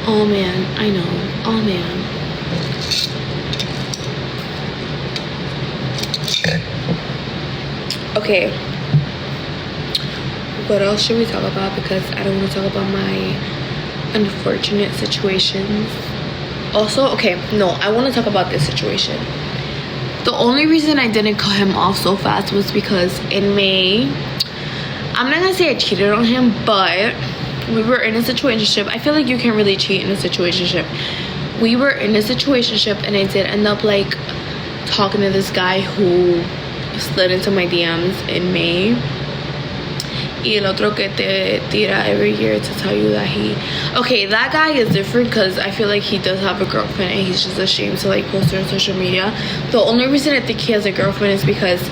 Oh man, I know. Oh man. Okay. What else should we talk about? Because I don't want to talk about my unfortunate situations. Also, okay, no, I want to talk about this situation. The only reason I didn't cut him off so fast was because in May, I'm not gonna say I cheated on him, but we were in a situationship. I feel like you can't really cheat in a situationship. We were in a situationship, and I did end up like talking to this guy who slid into my DMs in May. Y el otro que te tira every year to tell you that he... Okay, that guy is different because I feel like he does have a girlfriend and he's just ashamed to like post her on social media. The only reason I think he has a girlfriend is because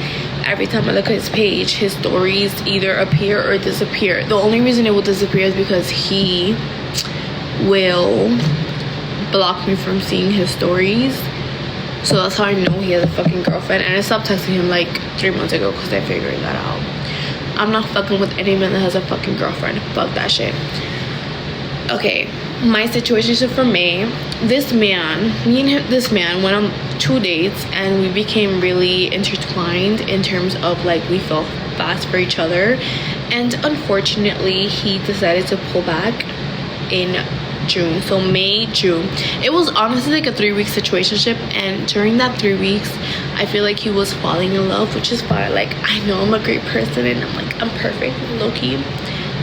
every time I look at his page, his stories either appear or disappear. The only reason it will disappear is because he will block me from seeing his stories. So that's how I know he has a fucking girlfriend. And I stopped texting him like 3 months ago because I figured that out. I'm not fucking with any man that has a fucking girlfriend. Fuck that shit. Okay, my situation for May. This man, this man went on 2 dates and we became really intertwined in terms of like we fell fast for each other. And unfortunately, he decided to pull back in June. So May, June. It was honestly like a 3-week situationship, and during that 3 weeks I feel like he was falling in love, which is fine. Like, I know I'm a great person and I'm like, I'm perfect, low-key.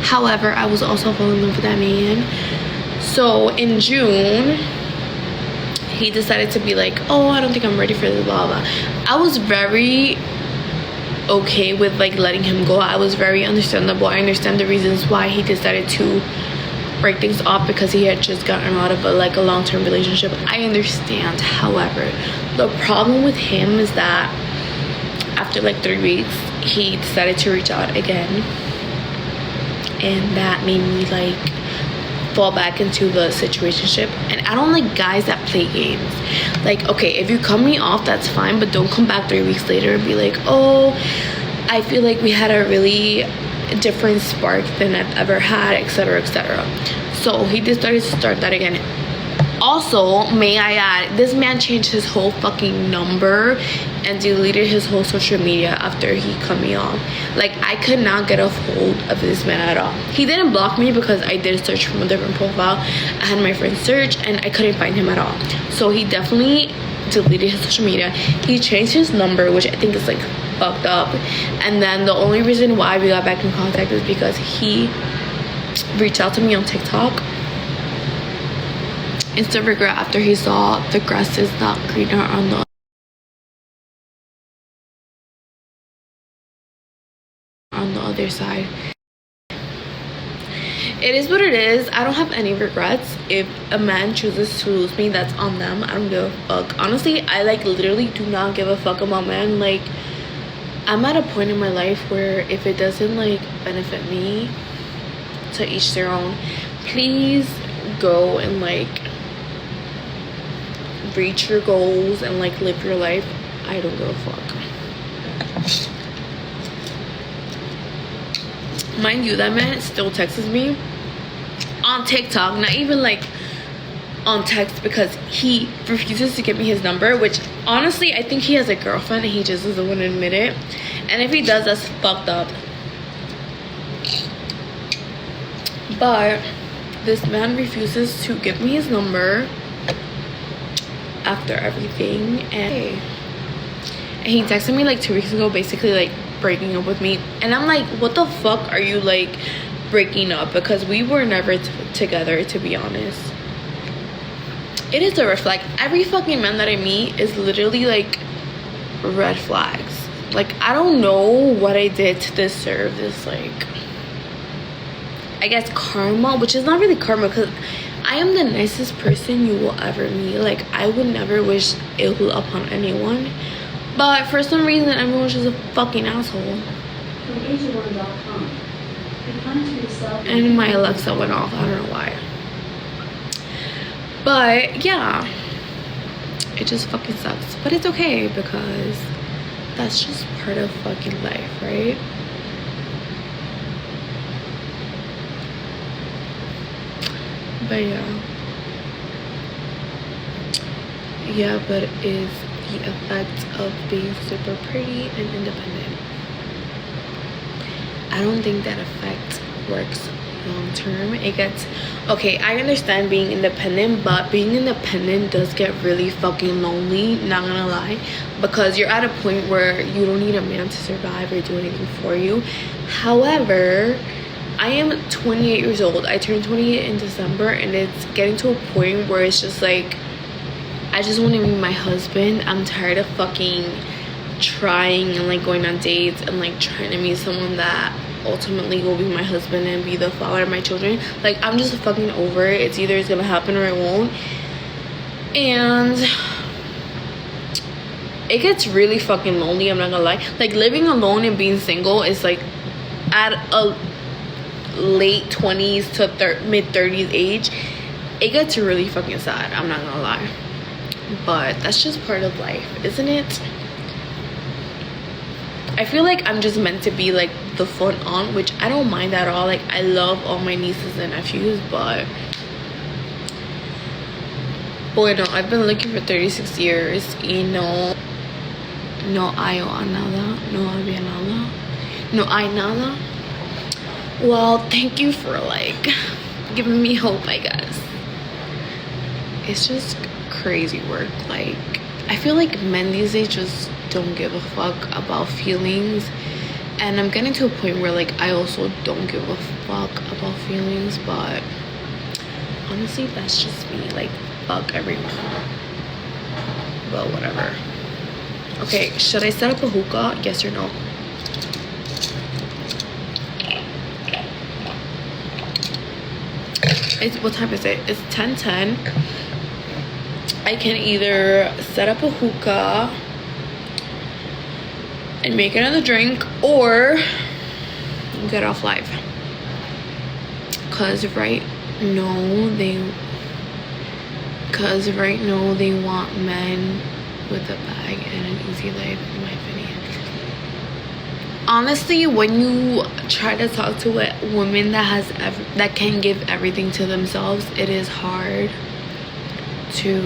However, I was also falling in love with that man. So in June, he decided to be like, oh, I don't think I'm ready for this, blah blah. I was very okay with like letting him go. I was very understandable. I understand the reasons why he decided to break things off, because he had just gotten out of a long-term relationship. I understand. However, the problem with him is that after like 3 weeks he decided to reach out again, and that made me like fall back into the situationship. And I don't like guys that play games. Like, okay, if you cut me off, that's fine, but don't come back 3 weeks later and be like, oh, I feel like we had a really different spark than I've ever had, etc, etc. So he decided to start that again. Also, may I add, this man changed his whole fucking number and deleted his whole social media after he cut me off. Like, I could not get a hold of this man at all. He didn't block me because I did search from a different profile. I had my friend search and I couldn't find him at all. So he definitely deleted his social media. He changed his number, which I think is like fucked up. And then the only reason why we got back in contact is because he reached out to me on TikTok. Instant regret after he saw the grass is not greener on the other side. It is what it is. I don't have any regrets. If a man chooses to lose me, that's on them. I don't give a fuck. Honestly, I like literally do not give a fuck about men. Like, I'm at a point in my life where if it doesn't like benefit me, to each their own. Please go and like reach your goals and like live your life. I don't give a fuck. Mind you, that man still texts me on TikTok, not even like on text, because he refuses to give me his number, which honestly I think he has a girlfriend and he just doesn't want to admit it. And if he does, that's fucked up. But this man refuses to give me his number after everything. And he texted me like 2 weeks ago, basically like breaking up with me. And I'm like, what the fuck are you like breaking up? Because we were never together, to be honest. It is a red flag. Every fucking man that I meet is literally like red flags. Like, I don't know what I did to deserve this, like, I guess karma, which is not really karma, because I am the nicest person you will ever meet. Like, I would never wish ill upon anyone, but for some reason everyone's just a fucking asshole. And my Alexa went off. I don't know why. But yeah, it just fucking sucks, but it's okay because that's just part of fucking life, right? But yeah, Yeah, but is the effect of being super pretty and independent. I don't think that effect works long term. It gets, okay, I understand being independent, but being independent does get really fucking lonely, not gonna lie, because you're at a point where you don't need a man to survive or do anything for you. However, I am 28 years old. I turned 28 in December, and it's getting to a point where it's just like, I just want to meet my husband. I'm tired of fucking trying and like going on dates and like trying to meet someone that ultimately will be my husband and be the father of my children. Like, I'm just fucking over it. It's either it's gonna happen or it won't. And it gets really fucking lonely, I'm not gonna lie. Like, living alone and being single is like at a late 20s to mid 30s age. It gets really fucking sad, I'm not gonna lie. But that's just part of life, isn't it? I feel like I'm just meant to be like the fun aunt, which I don't mind at all. Like, I love all my nieces and nephews, but boy, no, I've been looking for 36 years, y no hay nada, no había nada, no hay nada. Well, thank you for like giving me hope, I guess. It's just crazy work. Like, I feel like men these days just don't give a fuck about feelings, and I'm getting to a point where like I also don't give a fuck about feelings, but honestly that's just me. Like, fuck everyone, but whatever. Okay, should I set up a hookah? Yes or no? What time is it? It's 10:10. I can either set up a hookah and make another drink, or get off live. Cause right now they want men with a bag and an easy life, in my opinion. Honestly, when you try to talk to a woman that can give everything to themselves, it is hard to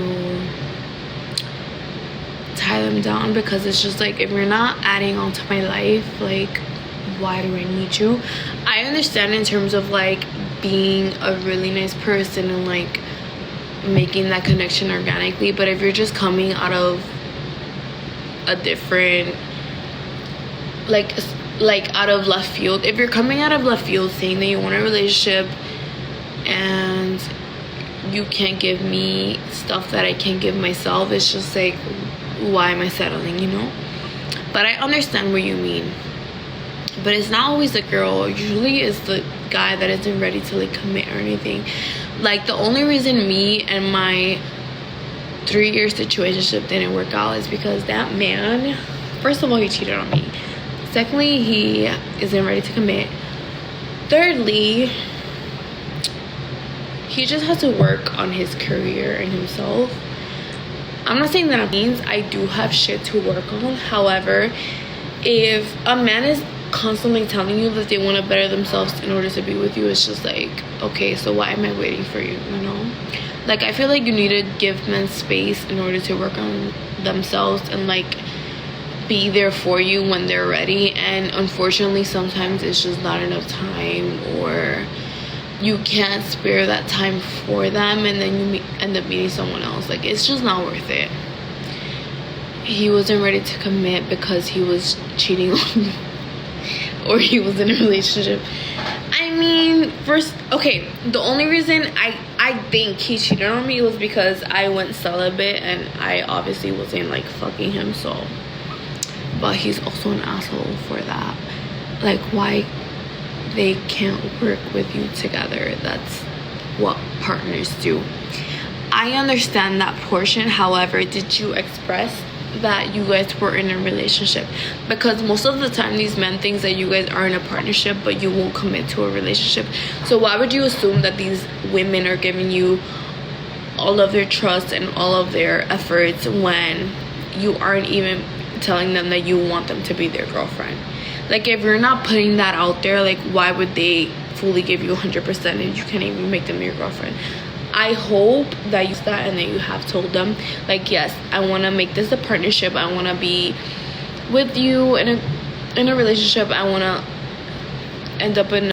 tie them down, because it's just like, if you're not adding on to my life, like, why do I need you? I understand in terms of like being a really nice person and like making that connection organically, but if you're just coming out of a different like out of left field, if you're coming out of left field saying that you want a relationship and you can't give me stuff that I can't give myself, it's just like, why am I settling, you know? But I understand what you mean. But it's not always the girl. Usually it's the guy that isn't ready to like commit or anything. Like, the only reason me and my 3-year situationship didn't work out is because that man, first of all, he cheated on me. Secondly, he isn't ready to commit. Thirdly, he just has to work on his career and himself. I'm not saying that means I do have shit to work on. However, if a man is constantly telling you that they want to better themselves in order to be with you, it's just like, okay, so why am I waiting for you, you know? Like, I feel like you need to give men space in order to work on themselves and like be there for you when they're ready. And unfortunately, sometimes it's just not enough time, or you can't spare that time for them, and then you end up meeting someone else. Like, it's just not worth it. He wasn't ready to commit because he was cheating on me, or he was in a relationship. I mean, first, okay, the only reason I think he cheated on me was because I went celibate, and I obviously wasn't like fucking him, so. But he's also an asshole for that. Like, why they can't work with you together? That's what partners do. I understand that portion. However, did you express that you guys were in a relationship? Because most of the time these men think that you guys are in a partnership, but you won't commit to a relationship. So why would you assume that these women are giving you all of their trust and all of their efforts when you aren't even telling them that you want them to be their girlfriend? Like, if you're not putting that out there, like, why would they fully give you 100% if you can't even make them your girlfriend? I hope that you that and that you have told them, like, yes, I want to make this a partnership. I want to be with you in a relationship. I want to end up in